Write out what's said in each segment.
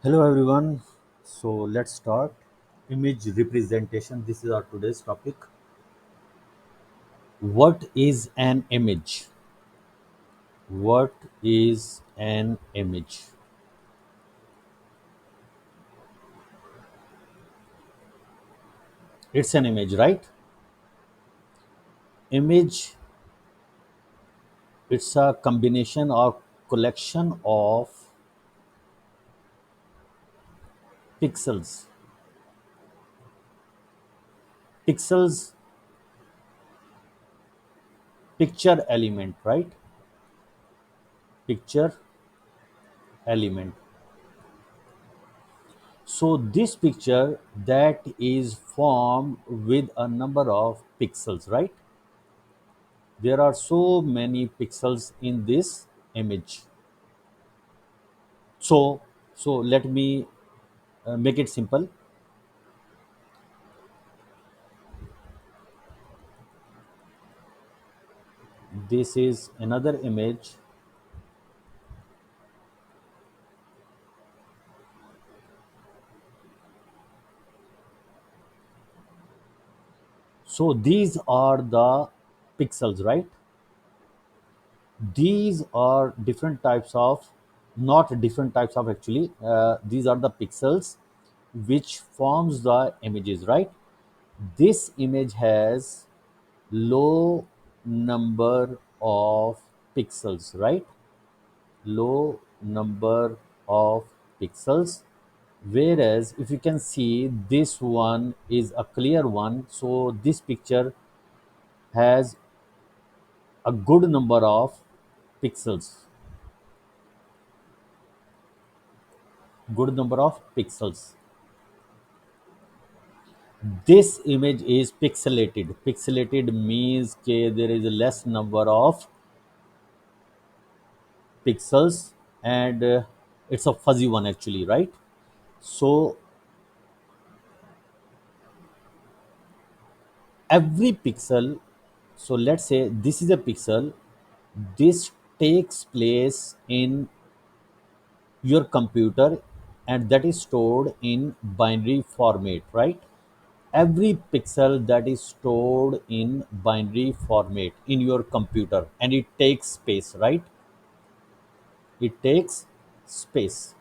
Hello everyone. So let's start. Image representation. This is our today's topic. What is an image? What is an image? It's an image, right? Image, it's a combination or collection of pixels. Pixels, picture element, right? Picture element. So this picture that is formed with a number of pixels, right? There are so many pixels in this image. So let me make it simple. This is another image. So these are the pixels, right? These are different types of, not different types of actually, these are the pixels which forms the images, right? This image has low number of pixels, right? Low number of pixels, whereas if you can see this one is a clear one, so this picture has a good number of pixels, good number of pixels. This image is pixelated. Pixelated means there is a less number of pixels, and it's a fuzzy one actually, right? So every pixel, so let's say this is a pixel, this takes place in your computer, and that is stored in binary format, right? Every pixel that is stored in binary format in your computer, and it takes space, right? It takes space.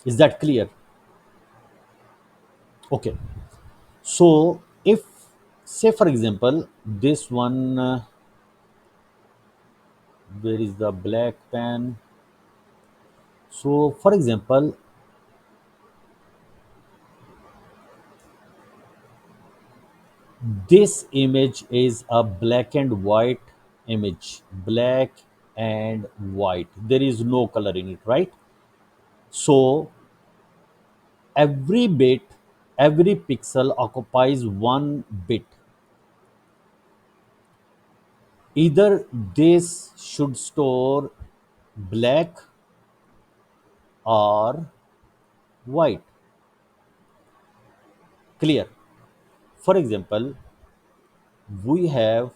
Is that clear? Okay. So if, say for example, this one, where is the black pen? So for example, this image is a black and white image, black and white. There is no color in it, right? So every bit, every pixel occupies one bit. Either this should store black or white. Clear? For example, we have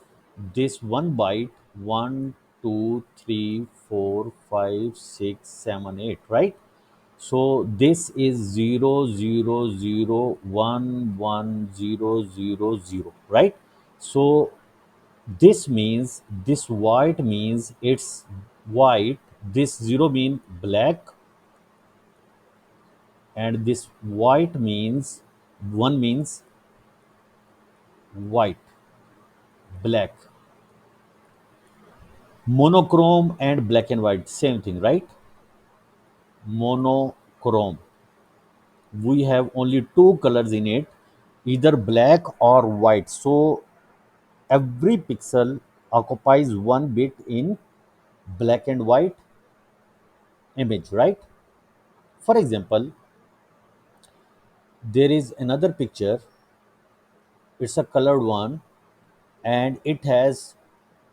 this one byte, one, two, three, four, five, six, 7, 8, right? So this is 0, 0, 0, 1, 1, 0, 0, 0, right? So this means this white means it's white, this zero mean black, and this white means one means white, black. Monochrome and black and white, same thing, right? Monochrome, we have only two colors in it, either black or white. So every pixel occupies one bit in black and white image, right? For example, there is another picture, it's a colored one, and it has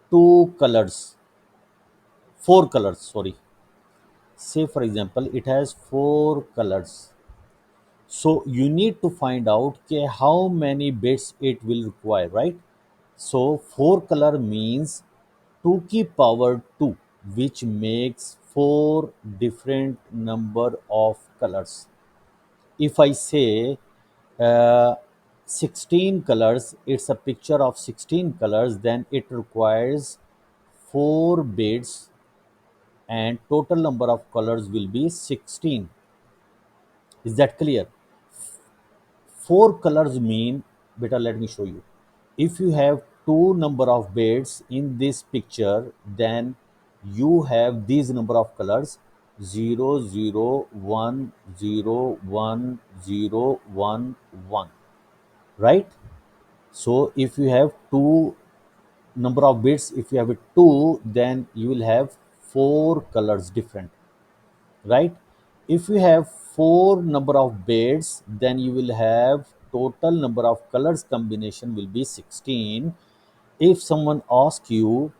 two colors, four colors, sorry. Say for example, it has four colors. So you need to find out how many bits it will require, right? So four color means 2 की power 2, which makes four different number of colors. If I say uh, 16 colors, it's a picture of 16 colors, then it requires four bits and total number of colors will be 16. Is that clear? Four colors mean, beta, let me show you. If you have two number of beds in this picture, then you have these number of colors: 0 0 1 0 1 0 1 1, right? So if you have two number of bits, if you have a two, then you will have four colors different, right? If you have four number of beds, then you will have total number of colors combination will be 16. If someone asks you,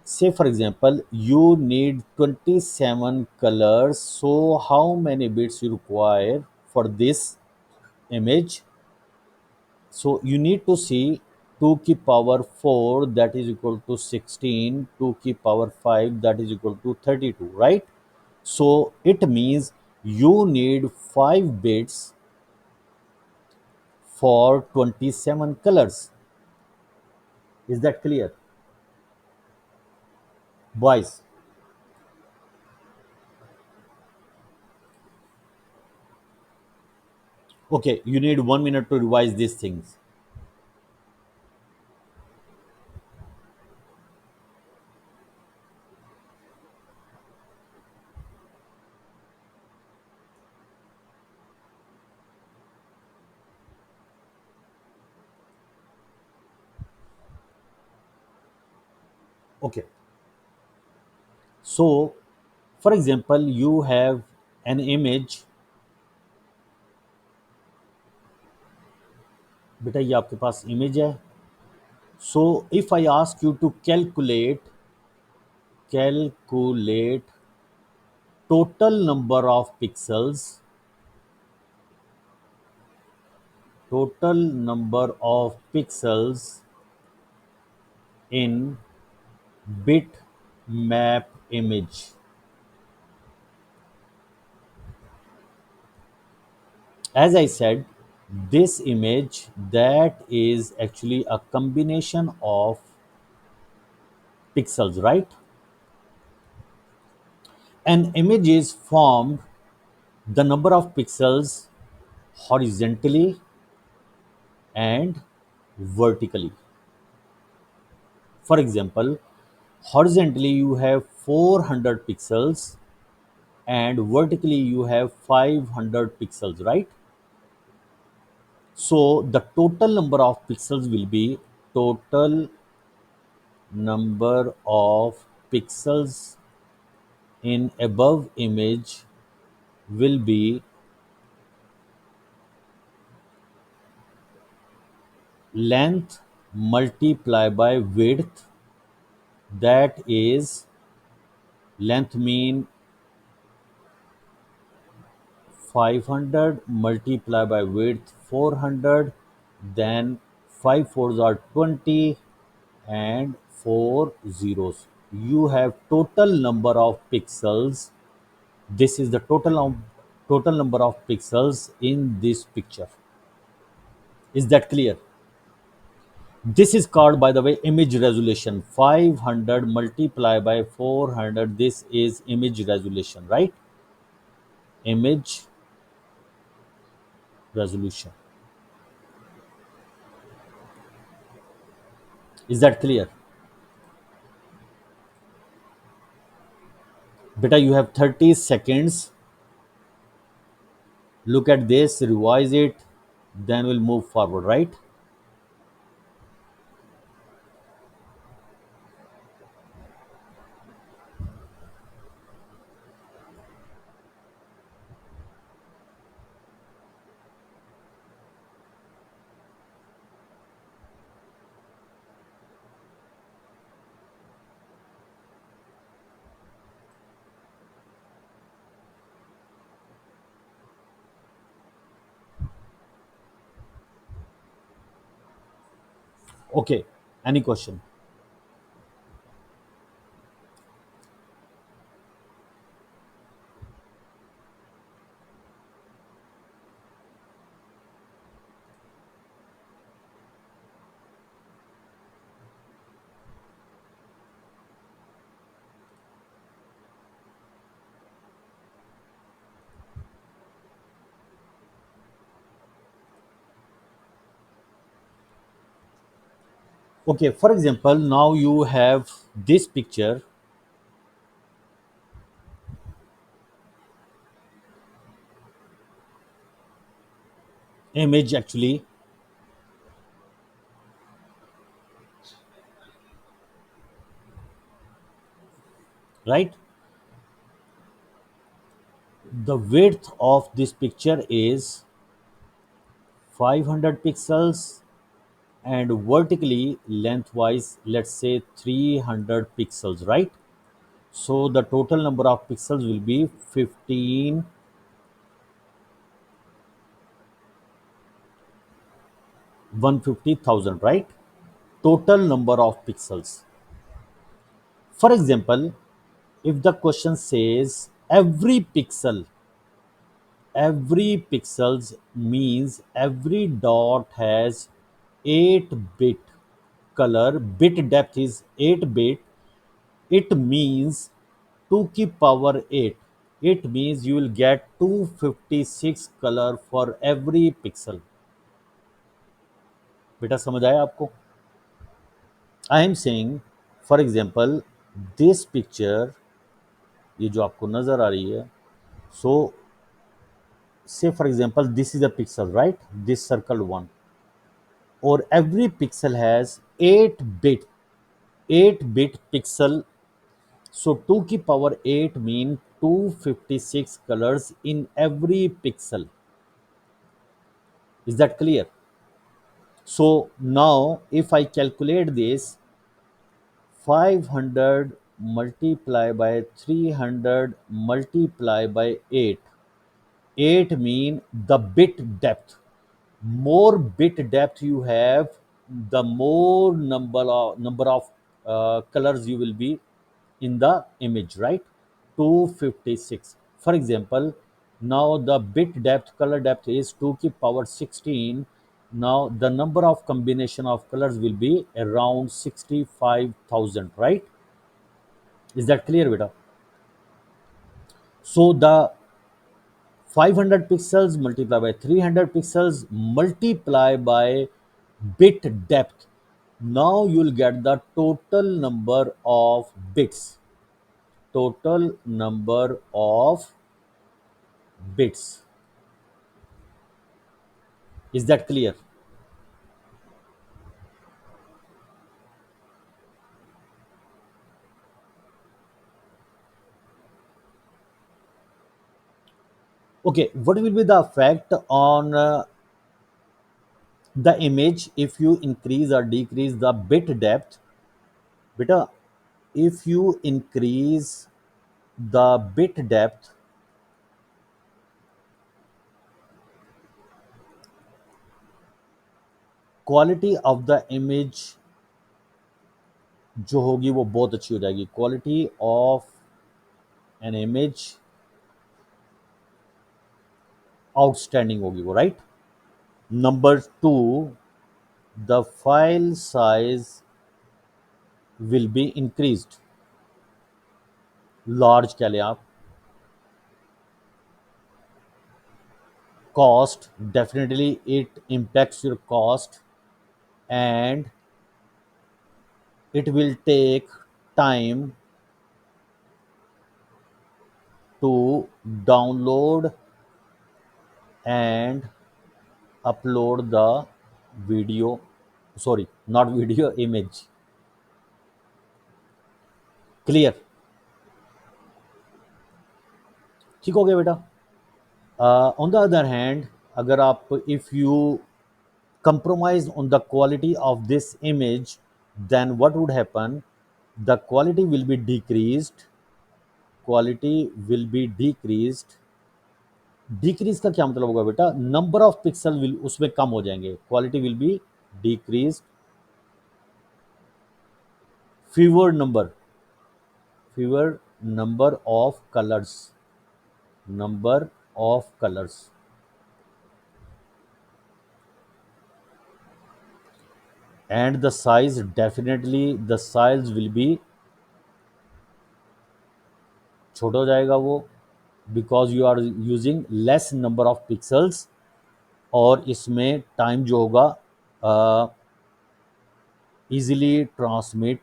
say for example, you need 27 colors, so how many bits you require for this image? So you need to see 2 की power 4 that is equal to 16, 2 की power 5 that is equal to 32, right? So it means you need 5 bits for 27 colors. Is that clear? Boys, okay, you need 1 minute to revise these things. Okay, so for example, you have an image. बेटा ये आपके पास image है. So if I ask you to calculate total number of pixels in bitmap image. As I said, this image that is actually a combination of pixels, right? An image is formed the number of pixels horizontally and vertically. For example, horizontally you have 400 pixels and vertically you have 500 pixels, right? So the total number of pixels will be total number of pixels in above image will be length multiply by width, that is length mean 500 multiply by width 400, then 5 fours are 20 and 4 zeros. You have total number of pixels. This is the total number of pixels in this picture. Is that clear? This is called, by the way, image resolution. 500 multiply by 400. This is image resolution, right? Image resolution. Is that clear? Beta, you have 30 seconds. Look at this, revise it, then we'll move forward, right? Okay. Any question? Okay, for example, now you have this picture image actually, right? The width of this picture is 500 pixels, and vertically lengthwise, let's say 300 pixels, right? So the total number of pixels will be 150,000, right? Total number of pixels. For example, if the question says every pixels means every dot has 8 bit color, bit depth is 8 bit, it means 2 की power 8, it means you will get 256 color for every pixel. बेटा समझ आया आपको? I am saying, for example, this picture, ये जो आपको नजर आ रही है, सो say for example this is a pixel, right? This circle one, or every pixel has 8 bit, 8 bit pixel. So 2 की power 8 mean 256 colors in every pixel. Is that clear? So now if I calculate this, 500 multiply by 300 multiply by 8, 8 mean the bit depth. More bit depth you have, the more number of colors you will be in the image, right? 256. For example, now the bit depth, color depth is 2 की power 16. Now the number of combination of colors will be around 65,000, right? Is that clear, beta? So the 500 pixels multiplied by 300 pixels multiplied by bit depth. Now you'll get the total number of bits. Total number of bits. Is that clear? Okay, what will be the effect on the image if you increase or decrease the bit depth? Beta, if you increase the bit depth, quality of the image जो होगी वो बहुत अच्छी हो जाएगी. Quality of an image outstanding होगी वो, right? Number two, the file size will be increased. Large कह लें आप. Cost, definitely it impacts your cost, and it will take time to download and upload the video, sorry, not video, image. Clear? ठीक हो गया बेटा? On the other hand, अगर आप, if you compromise on the quality of this image, then what would happen? The quality will be decreased. Quality will be decreased. Decrease का क्या मतलब होगा बेटा? नंबर ऑफ पिक्सल विल उसमें कम हो जाएंगे. Quality will be decrease. fewer number fewer number of colors, number of colors, and the size, definitely the size will be छोटा हो जाएगा वो, because you are using less number of pixels. और इसमें time जो होगा easily transmit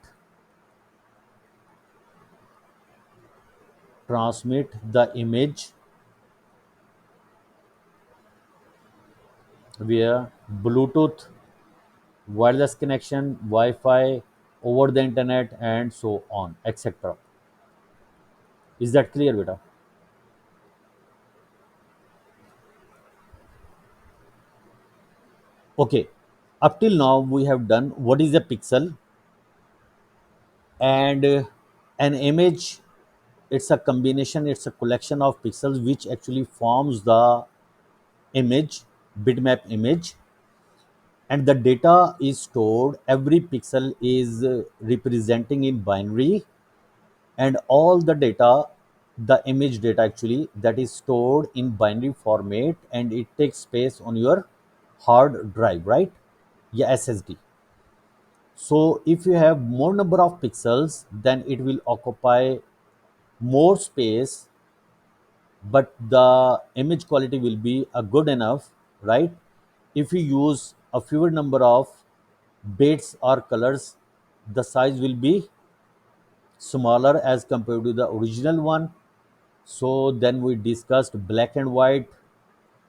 the image via Bluetooth, wireless connection, Wi-Fi, over the internet, and so on, etc. Is that clear, beta? Okay. Up till now, we have done what is a pixel, and an image. It's a combination. It's a collection of pixels which actually forms the image, bitmap image, and the data is stored. Every pixel is representing in binary, and all the data, the image data actually, that is stored in binary format, and it takes space on your hard drive, right? Yeah, SSD. So if you have more number of pixels, then it will occupy more space, but the image quality will be good enough, right? If you use a fewer number of bits or colors, the size will be smaller as compared to the original one. So then we discussed black and white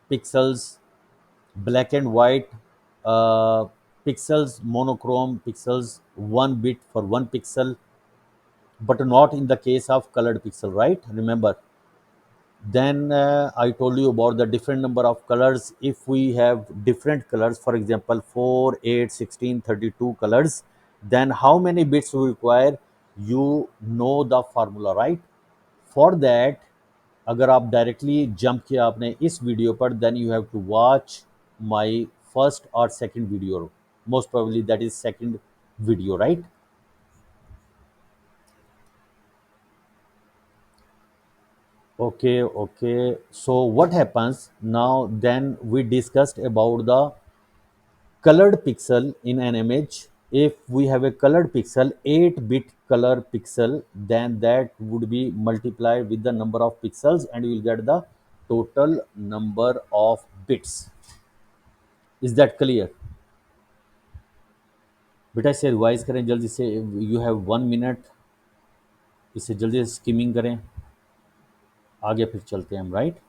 pixels, black and white uh, pixels, monochrome pixels, 1 bit for 1 pixel, but not in the case of colored pixel, right? Remember. Then I told you about the different number of colors. If we have different colors, for example 4, 8, 16, 32 colors, then how many bits we require? You know the formula, right? For that, अगर आप directly jump किया आपने इस video पर, then you have to watch my first और second video, most probably that is second video, right? Okay, okay. So what happens now? Then we discussed about the colored pixel in an image. If we have a colored pixel, 8-bit color pixel, then that would be multiplied with the number of pixels, and you will get the total number of bits. Is that clear? बेटा इसे revise करें जल्दी से, you have 1 minute, इसे जल्दी से skimming करें, आगे फिर चलते हैं हम, right?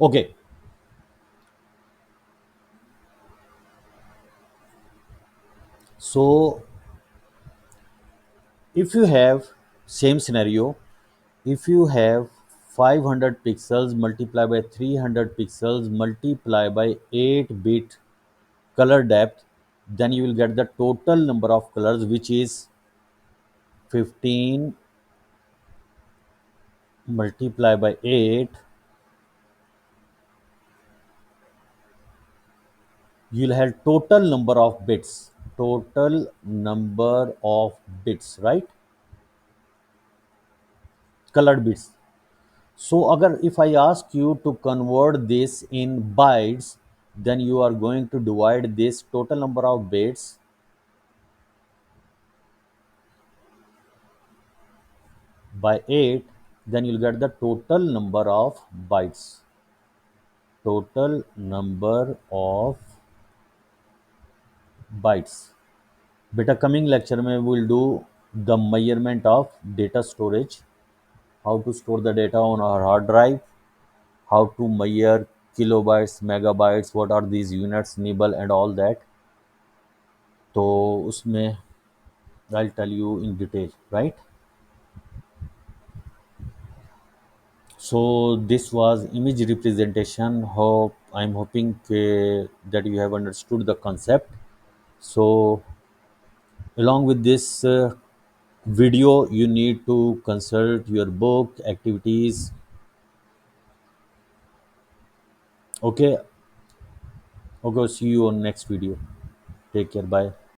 Okay, so if you have same scenario, if you have 500 pixels multiplied by 300 pixels multiplied by 8-bit color depth, then you will get the total number of colors, which is 15 multiplied by 8. You'll have total number of bits, total number of bits, right? Colored bits. So agar if I ask you to convert this in bytes, then you are going to divide this total number of bits by 8, then you'll get the total number of bytes. Total number of bytes. Beta, coming lecture mein we will do the measurement of data storage, how to store the data on our hard drive, how to measure kilobytes, megabytes, what are these units, nibble and all that. तो उसमें I'll tell you in detail, right? So this was image representation. Hope I'm hoping that you have understood the concept. So Along with this video, you need to consult your book activities. Okay. Okay, see you on next video. Take care. Bye.